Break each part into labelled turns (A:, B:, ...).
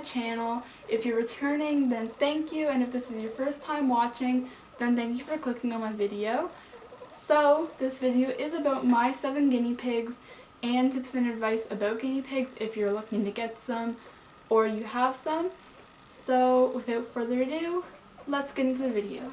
A: channel. If you're returning, then thank you, and if this is your first time watching, then thank you for clicking on my video. So this video is about my 7 guinea pigs and tips and advice about guinea pigs if you're looking to get some or you have some. So without further ado, let's get into the video.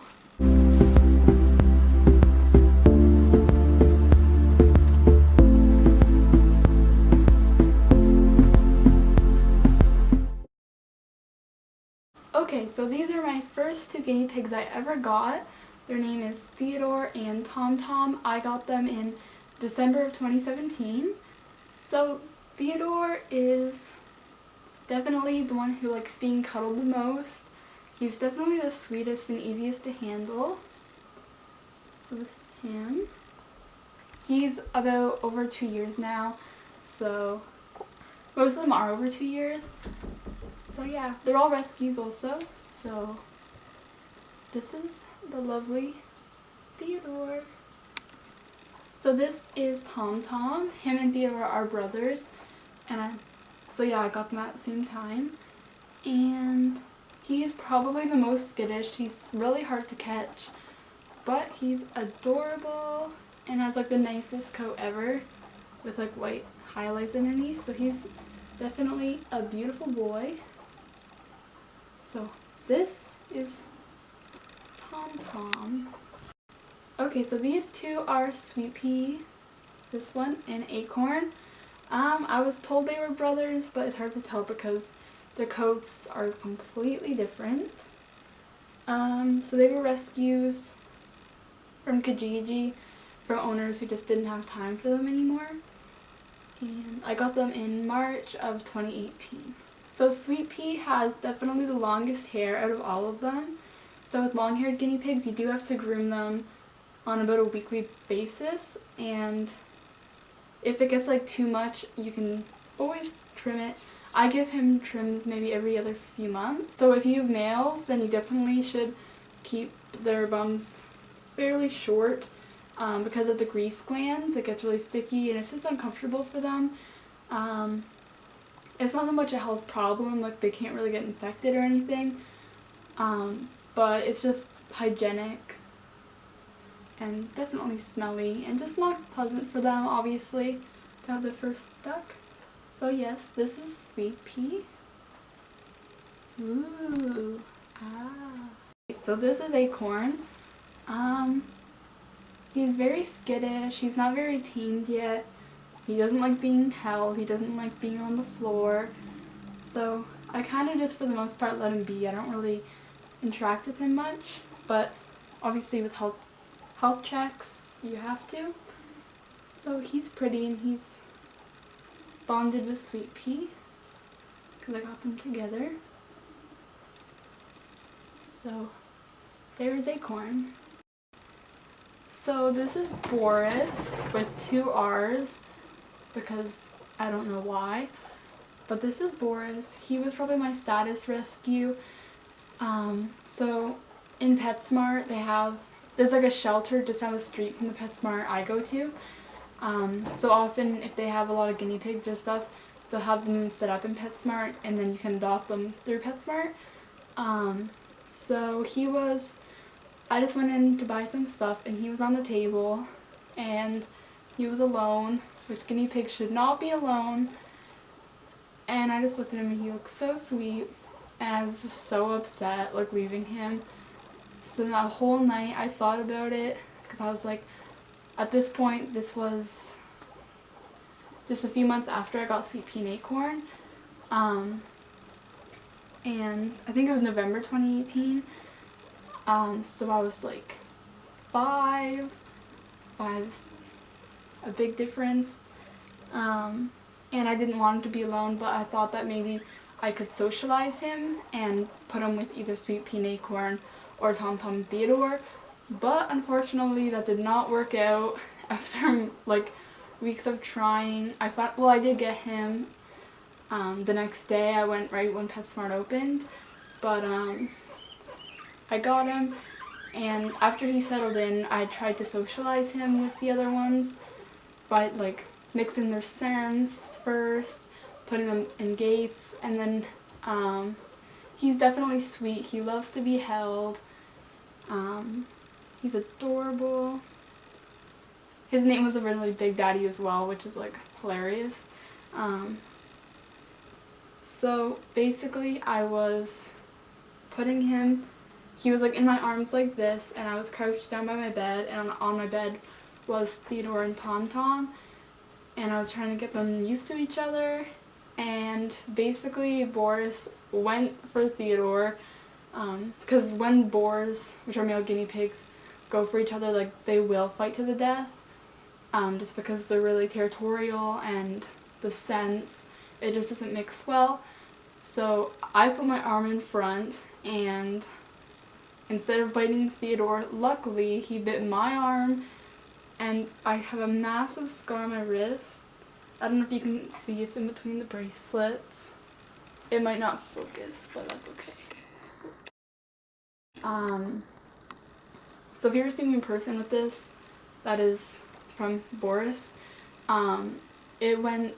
A: Okay, so these are my first 2 guinea pigs I ever got. Their name is Theodore and Tomtom. I got them in December of 2017. So Theodore is definitely the one who likes being cuddled the most. He's definitely the sweetest and easiest to handle. So this is him. He's about over 2 years now, so most of them are over 2 years. So yeah, they're all rescues also. So this is the lovely Theodore. So this is Tomtom. Him and Theodore are brothers, and so yeah, I got them at the same time. And he's probably the most skittish. He's really hard to catch, but he's adorable and has like the nicest coat ever with like white highlights underneath. So he's definitely a beautiful boy. So this is Tomtom. Okay, so these 2 are Sweet Pea, this one, and Acorn. I was told they were brothers, but it's hard to tell because their coats are completely different. So they were rescues from Kijiji, from owners who just didn't have time for them anymore. And I got them in March of 2018. So Sweet Pea has definitely the longest hair out of all of them. So with long-haired guinea pigs, you do have to groom them on about a weekly basis, and if it gets like too much, you can always trim it. I give him trims maybe every other few months. So if you have males, then you definitely should keep their bums fairly short because of the grease glands. It gets really sticky and it's just uncomfortable for them. It's not so much a health problem, like they can't really get infected or anything, but it's just hygienic and definitely smelly and just not pleasant for them, obviously, to have their first duck. So yes, this is Sweet Pea. Ooh, ah. So this is Acorn. He's very skittish. He's not very tamed yet. He doesn't like being held. He doesn't like being on the floor. So I kind of just, for the most part, let him be. I don't really interact with him much, but obviously with health checks, you have to. So he's pretty, and he's bonded with Sweet Pea because I got them together. So there's Acorn. So this is Boris with 2 R's because I don't know why, but this is Boris. He was probably my saddest rescue. So in PetSmart there's like a shelter just down the street from the PetSmart I go to. So often if they have a lot of guinea pigs or stuff, they'll have them set up in PetSmart and then you can adopt them through PetSmart. So I just went in to buy some stuff and he was on the table and he was alone, which guinea pigs should not be alone. And I just looked at him and he looked so sweet, and I was just so upset like leaving him. So that whole night I thought about it because I was like, at this point, this was just a few months after I got Sweet Pea and Acorn. And I think it was November 2018. So I was like 5. A big difference. And I didn't want him to be alone, but I thought that maybe I could socialize him and put him with either Sweet Pea and Acorn or Tomtom and Theodore. But unfortunately that did not work out. After like weeks of trying, I did get him the next day. I went right when PetSmart opened, but I got him, and after he settled in, I tried to socialize him with the other ones by like mixing their scents first, putting them in gates, and then He's definitely sweet. He loves to be held. He's adorable. His name was originally Big Daddy as well, which is like hilarious. So basically I was putting him, he was like in my arms like this, and I was crouched down by my bed, and on my bed was Theodore and Tomtom, and I was trying to get them used to each other, and basically Boris went for Theodore, because when boars, which are male guinea pigs, go for each other, like they will fight to the death, just because they're really territorial and the scents, it just doesn't mix well. So I put my arm in front, and instead of biting Theodore, luckily he bit my arm, and I have a massive scar on my wrist. I don't know if you can see, it's in between the bracelets. It might not focus, but that's okay. So if you ever see me in person with this, that is from Boris. It went,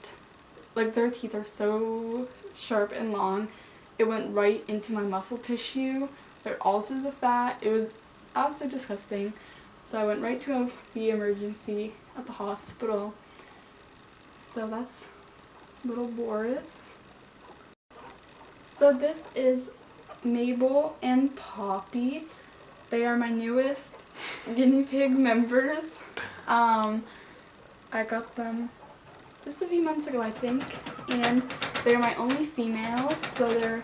A: like their teeth are so sharp and long, it went right into my muscle tissue, like all through the fat. It was absolutely disgusting. So I went right to the emergency at the hospital. So that's little Boris. So this is Mabel and Papi. They are my newest guinea pig members. I got them just a few months ago, I think, and they're my only females, so they're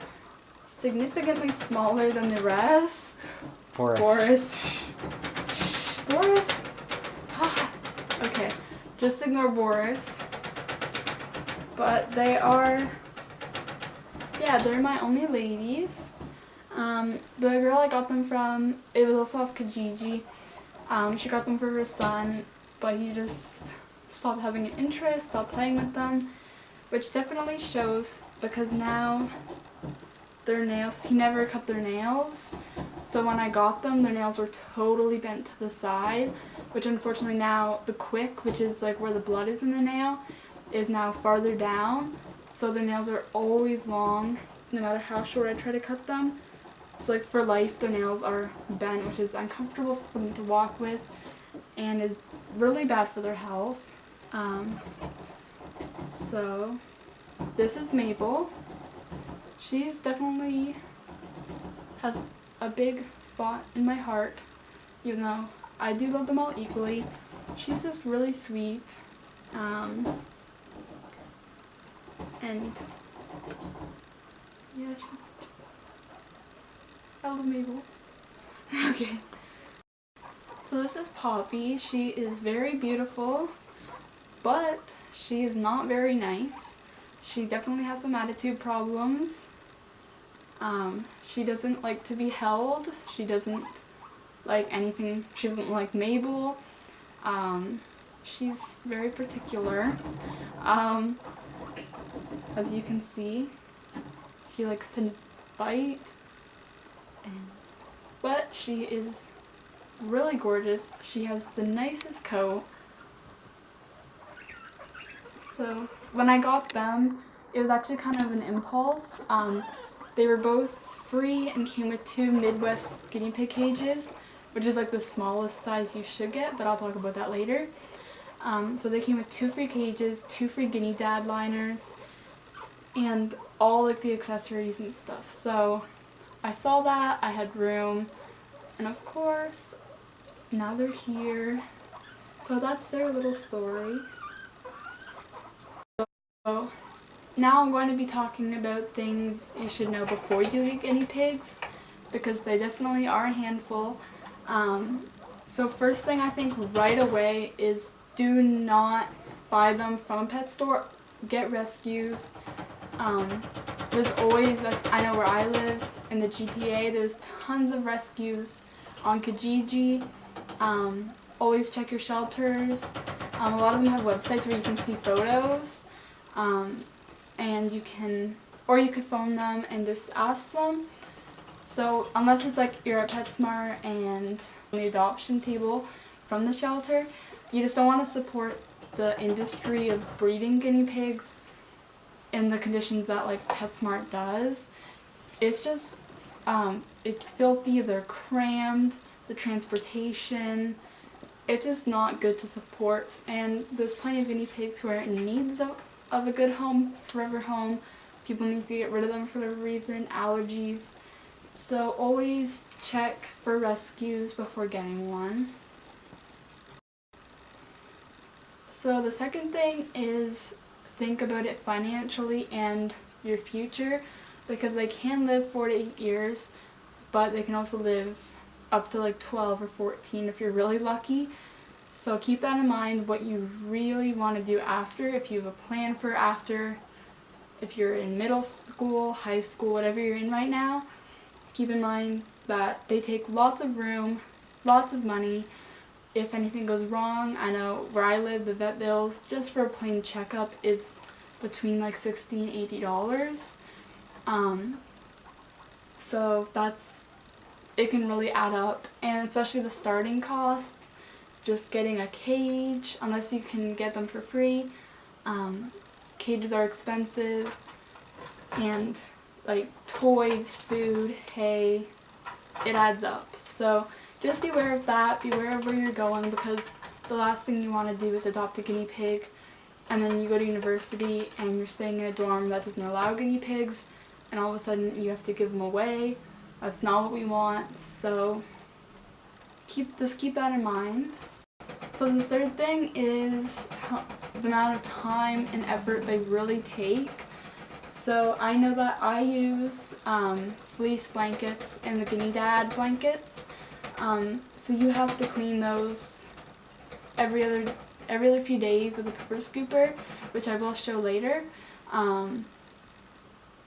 A: significantly smaller than the rest. Boris. Boris? Okay, just ignore Boris. But they are, yeah, they're my only ladies. The girl I got them from, it was also off Kijiji. She got them for her son, but he just stopped having an interest, stopped playing with them, which definitely shows, because now their nails, he never cut their nails, so when I got them, their nails were totally bent to the side, which unfortunately now the quick, which is like where the blood is in the nail, is now farther down, so their nails are always long, no matter how short I try to cut them. So like for life, their nails are bent, which is uncomfortable for them to walk with, and is really bad for their health. So this is Mabel. She's definitely has a big spot in my heart, even though I do love them all equally. She's just really sweet. And yeah, I love Mabel. Okay. So this is Papi. She is very beautiful, but she is not very nice. She definitely has some attitude problems. She doesn't like to be held. She doesn't like anything. She doesn't like Mabel. She's very particular. As you can see, she likes to bite. But she is really gorgeous. She has the nicest coat. So when I got them, it was actually kind of an impulse. They were both free and came with 2 Midwest guinea pig cages, which is like the smallest size you should get, but I'll talk about that later. So they came with 2 free cages, 2 free guinea dad liners, and all like the accessories and stuff. So I saw that, I had room, and of course, now they're here. So that's their little story. So now I'm going to be talking about things you should know before you get guinea pigs, because they definitely are a handful. So first thing I think right away is do not buy them from a pet store. Get rescues. There's always, I know where I live in the GTA, there's tons of rescues on Kijiji. Always check your shelters. A lot of them have websites where you can see photos, and you can, or you could phone them and just ask them. So unless it's like you're at PetSmart and the adoption table from the shelter, you just don't want to support the industry of breeding guinea pigs. in the conditions that like PetSmart does, it's just, it's filthy, they're crammed, the transportation, it's just not good to support. And there's plenty of guinea pigs who are in need of a good home, forever home. People need to get rid of them for whatever reason, allergies. So always check for rescues before getting one. So the second thing is think about it financially and your future, because they can live 4 to 8 years, but they can also live up to like 12 or 14 if you're really lucky. So keep that in mind, what you really want to do after, if you have a plan for after, if you're in middle school, high school, whatever you're in right now. Keep in mind that they take lots of room, lots of money. If anything goes wrong, I know where I live, the vet bills just for a plain checkup is between like $60 and $80. So it can really add up, and especially the starting costs, just getting a cage, unless you can get them for free. Cages are expensive, and like toys, food, hay, it adds up. So just be aware of that, be aware of where you're going, because the last thing you want to do is adopt a guinea pig and then you go to university and you're staying in a dorm that doesn't allow guinea pigs, and all of a sudden you have to give them away. That's not what we want, so keep that in mind. So the third thing is the amount of time and effort they really take. So I know that I use fleece blankets and the guinea dad blankets. So you have to clean those every other few days with a pepper scooper, which I will show later.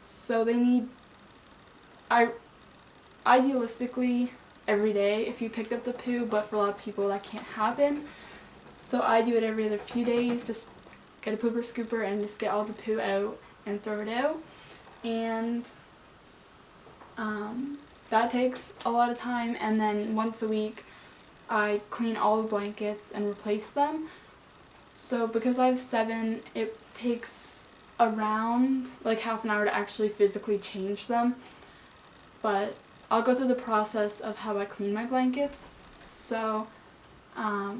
A: So they need, idealistically every day if you picked up the poo, but for a lot of people that can't happen. So I do it every other few days, just get a pooper scooper and just get all the poo out and throw it out. And that takes a lot of time, and then once a week I clean all the blankets and replace them. So because I have 7, it takes around like half an hour to actually physically change them. But I'll go through the process of how I clean my blankets. So I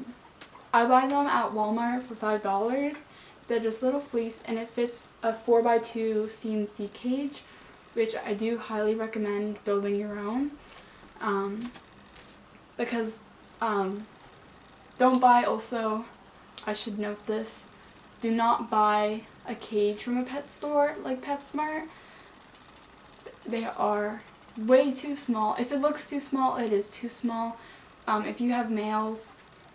A: buy them at Walmart for $5. They're just little fleece, and it fits a 4x2 CNC cage, which I do highly recommend building your own. Because don't buy, also, I should note this, do not buy a cage from a pet store like PetSmart. They are way too small. If it looks too small, it is too small. If you have males,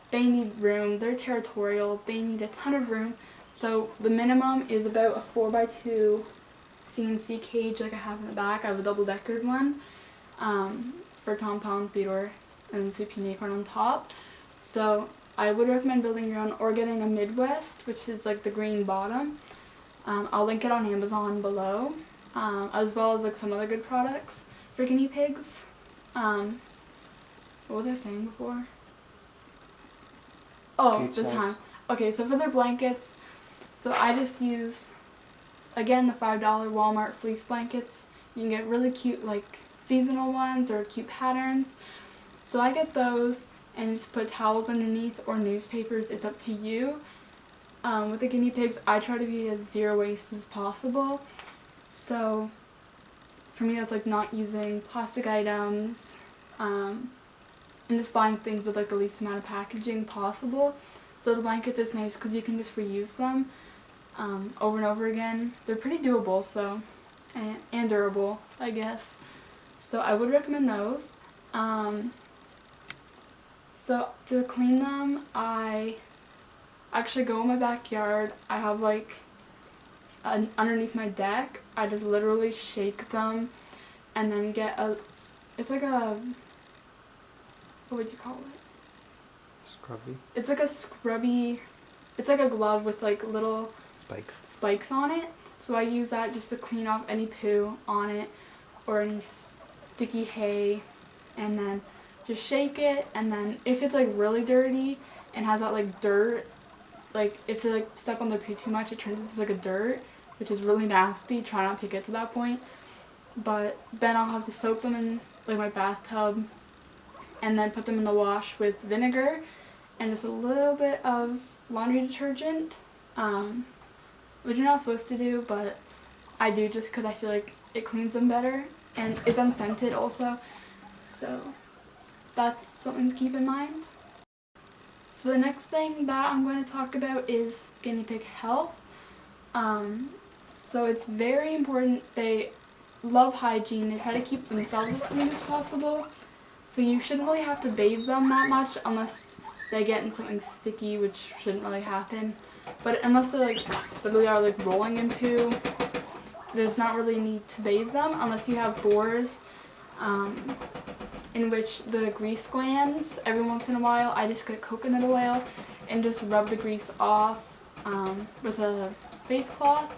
A: they need room. They're territorial. They need a ton of room. So the minimum is about a 4x2 CNC cage like I have in the back. I have a double-deckered one for Tomtom, Theodore, and Sweet Pea Acorn on top. So I would recommend building your own or getting a Midwest, which is like the green bottom. I'll link it on Amazon below, as well as like some other good products for guinea pigs. What was I saying before? Oh,
B: Cage
A: the
B: size.
A: time. Okay, so for their blankets, so I just use, again, the $5 Walmart fleece blankets. You can get really cute like seasonal ones or cute patterns. So I get those and just put towels underneath or newspapers. It's up to you. With the guinea pigs, I try to be as zero waste as possible. So for me, that's like not using plastic items, and just buying things with like the least amount of packaging possible. So the blankets is nice because you can just reuse them over and over again. They're pretty doable, so and durable, I guess. So I would recommend those. So to clean them, I actually go in my backyard. I have like underneath my deck, I just literally shake them and then get it's like a, what would you call it?
B: Scrubby.
A: It's like a scrubby, it's like a glove with like little spikes on it. So I use that just to clean off any poo on it or any sticky hay, and then just shake it. And then if it's like really dirty and has that like dirt, like if they like step on the poo too much, it turns into like a dirt, which is really nasty. Try not to get to that point. But then I'll have to soak them in like my bathtub and then put them in the wash with vinegar and just a little bit of laundry detergent, which you're not supposed to do, but I do just because I feel like it cleans them better, and it's unscented also, so that's something to keep in mind. So the next thing that I'm going to talk about is guinea pig health. So it's very important. They love hygiene. They try to keep themselves as clean as possible. So you shouldn't really have to bathe them that much unless they get in something sticky, which shouldn't really happen. But unless they literally are rolling in poo, there's not really a need to bathe them unless you have Boris, in which the grease glands, every once in a while, I just get coconut oil and just rub the grease off with a face cloth.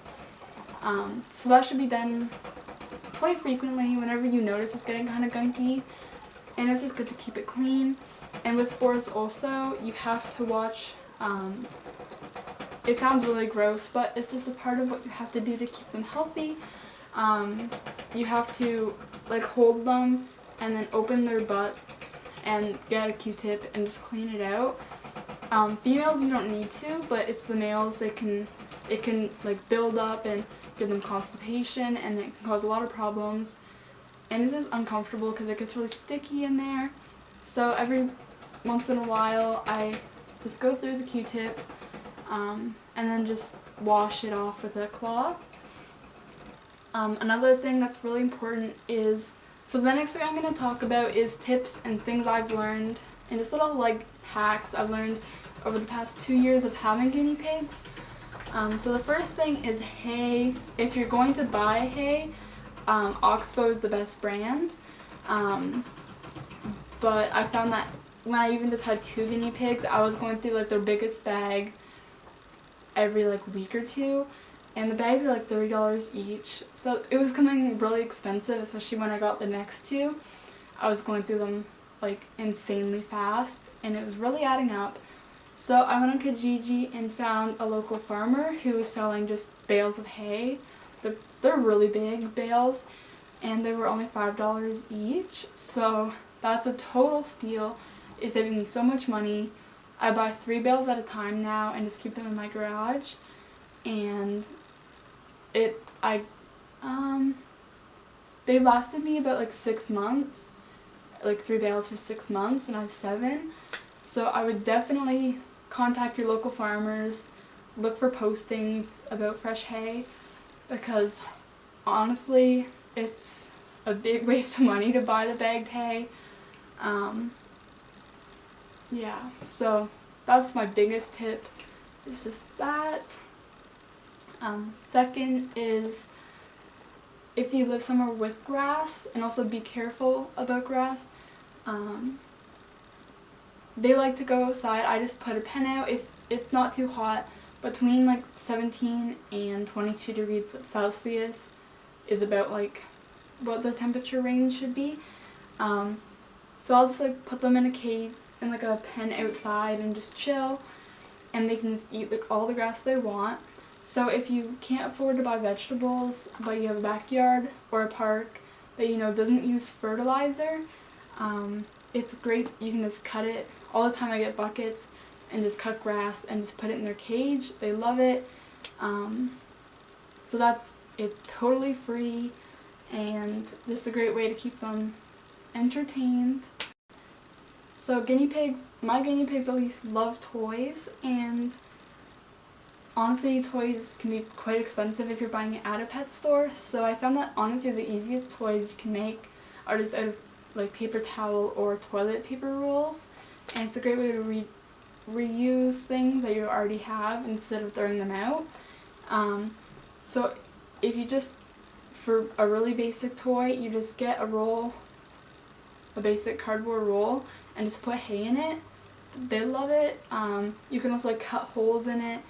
A: So that should be done quite frequently whenever you notice it's getting kind of gunky, and it's just good to keep it clean. And with Boris also, you have to watch, it sounds really gross, but it's just a part of what you have to do to keep them healthy. You have to hold them and then open their butts and get a Q-tip and just clean it out. Females you don't need to, but it's the males, it can build up and give them constipation, and it can cause a lot of problems. And this is uncomfortable because it gets really sticky in there. So every once in a while I just go through the Q-tip and then just wash it off with a cloth. Another thing that's really important is, so the next thing I'm going to talk about is tips and things I've learned, and just little hacks I've learned over the past 2 years of having guinea pigs. So the first thing is hay. If you're going to buy hay, Oxbow is the best brand. But I found that when I even just had 2 guinea pigs, I was going through their biggest bag every week or two, and the bags are $30 each. So it was becoming really expensive, especially when I got the next 2. I was going through them insanely fast, and it was really adding up. So I went on Kijiji and found a local farmer who was selling just bales of hay. They're really big bales, and they were only $5 each. So that's a total steal. It's saving me so much money. I buy 3 bales at a time now and just keep them in my garage. And they lasted me about 6 months, 3 bales for 6 months, and I have 7. So I would definitely contact your local farmers, look for postings about fresh hay, because honestly it's a big waste of money to buy the bagged hay. Yeah, so that's my biggest tip, is just that. Second is, if you live somewhere with grass, and also be careful about grass, they like to go outside. I just put a pen out if it's not too hot. Between 17 and 22 degrees Celsius is about what their temperature range should be. So I'll just put them in a cage, in a pen outside, and just chill, and they can just eat all the grass they want. So if you can't afford to buy vegetables, but you have a backyard or a park that doesn't use fertilizer, it's great. You can just cut it. All the time I get buckets and just cut grass and just put it in their cage. They love it. So it's totally free, and this is a great way to keep them entertained. So my guinea pigs at least love toys, and honestly toys can be quite expensive if you're buying it at a pet store. So I found that honestly the easiest toys you can make are just out of paper towel or toilet paper rolls, and it's a great way to reuse things that you already have instead of throwing them out. So if you just, for a really basic toy, you just get a basic cardboard roll, and just put hay in it. They love it. You can also cut holes in it,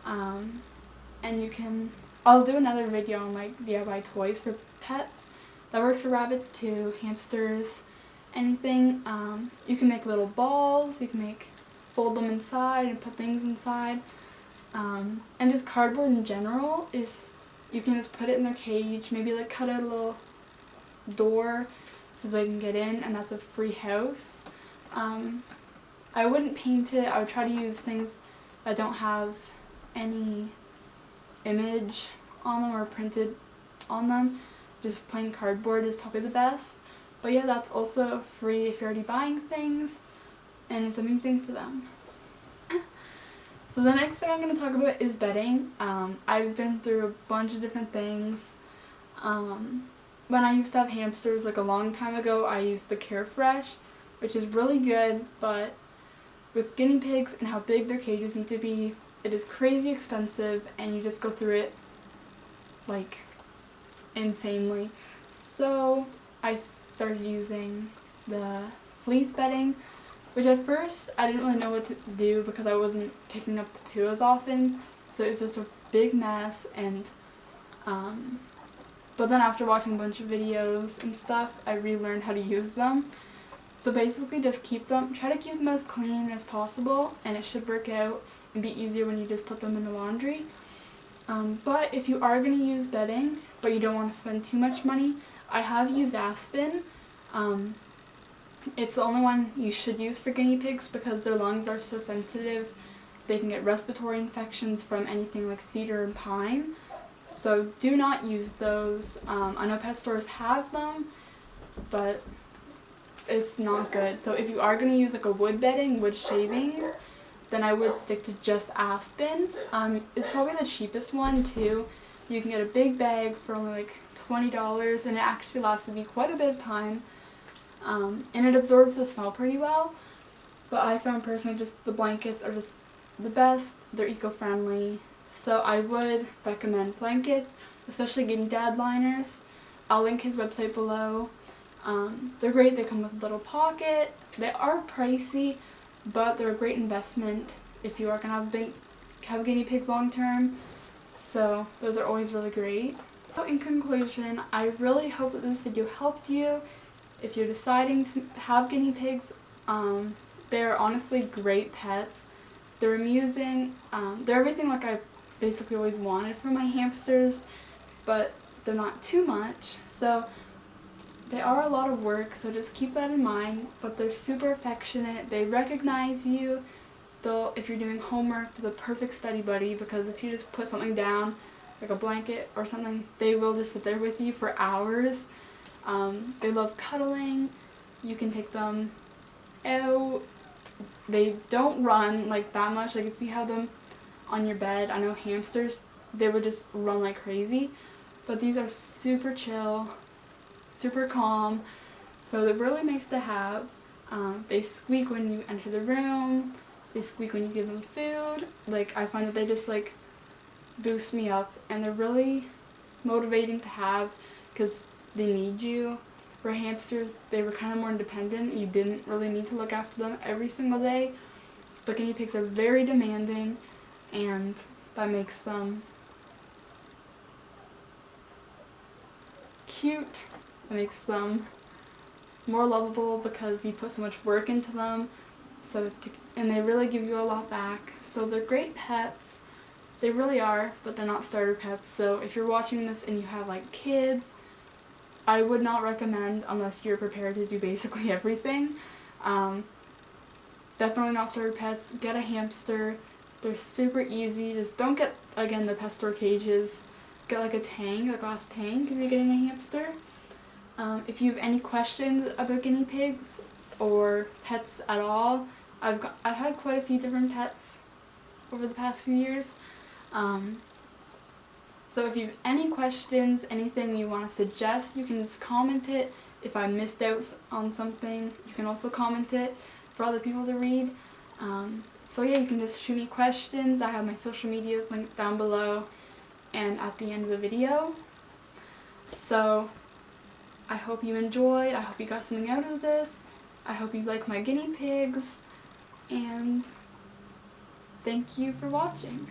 A: and you can, I'll do another video on DIY toys for pets. That works for rabbits too, hamsters, anything. You can make little balls, you can fold them inside and put things inside. And just cardboard in general is you can just put it in their cage, maybe like cut out a little door so they can get in, and that's a free house. I wouldn't paint it. I would try to use things that don't have any image on them or printed on them. Just plain cardboard is probably the best. But yeah, that's also free if you're already buying things, and it's amusing for them. So the next thing I'm going to talk about is bedding. I've been through a bunch of different things. When I used to have hamsters, like a long time ago, I used the Carefresh, which is really good, but with guinea pigs and how big their cages need to be, it is crazy expensive, and you just go through it like insanely. So I started using the fleece bedding, which at first I didn't really know what to do because I wasn't picking up the poo as often, so it was just a big mess. And but then after watching a bunch of videos and stuff, I relearned how to use them. So basically just try to keep them as clean as possible, and it should work out and be easier when you just put them in the laundry. But if you are going to use bedding, but you don't want to spend too much money, I have used Aspen. It's the only one you should use for guinea pigs because their lungs are so sensitive. They can get respiratory infections from anything like cedar and pine. So do not use those. I know pet stores have them, but it's not good. So if you are going to use like a wood bedding, wood shavings, then I would stick to just Aspen. It's probably the cheapest one too. You can get a big bag for only like $20, and it actually lasts me quite a bit of time. And it absorbs the smell pretty well. But I found personally just the blankets are just the best. They're eco-friendly. So I would recommend blankets, especially Guinea Dad liners. I'll link his website below. They're great. They come with a little pocket. They are pricey, but they're a great investment if you are going to have guinea pigs long term. So those are always really great. So in conclusion, I really hope that this video helped you. If you're deciding to have guinea pigs, they're honestly great pets. They're amusing. They're everything like I basically always wanted from my hamsters, but they're not too much. So they are a lot of work, so just keep that in mind. But they're super affectionate. They recognize you. If you're doing homework, they're the perfect study buddy, because if you just put something down, like a blanket or something, they will just sit there with you for hours. They love cuddling. You can take them out. They don't run like that much. Like if you have them on your bed, I know hamsters, they would just run like crazy. But these are super chill, super calm. So they're really nice to have. They squeak when you enter the room. They squeak when you give them food. Like I find that they just like boost me up, and they're really motivating to have because they need you. For hamsters, they were kind of more independent. You didn't really need to look after them every single day. But guinea pigs are very demanding, and that makes them cute. It makes them more lovable because you put so much work into them. And they really give you a lot back. So they're great pets. They really are, but they're not starter pets. So if you're watching this and you have like kids, I would not recommend unless you're prepared to do basically everything. Definitely not starter pets. Get a hamster. They're super easy. Just don't get, again, the pet store cages. Get like a tank, a glass tank if you're getting a hamster. If you have any questions about guinea pigs or pets at all, I've had quite a few different pets over the past few years. So if you have any questions, anything you want to suggest, you can just comment it. If I missed out on something, you can also comment it for other people to read. So yeah, you can just shoot me questions. I have my social medias linked down below and at the end of the video. So I hope you enjoyed. I hope you got something out of this. I hope you like my guinea pigs. And thank you for watching.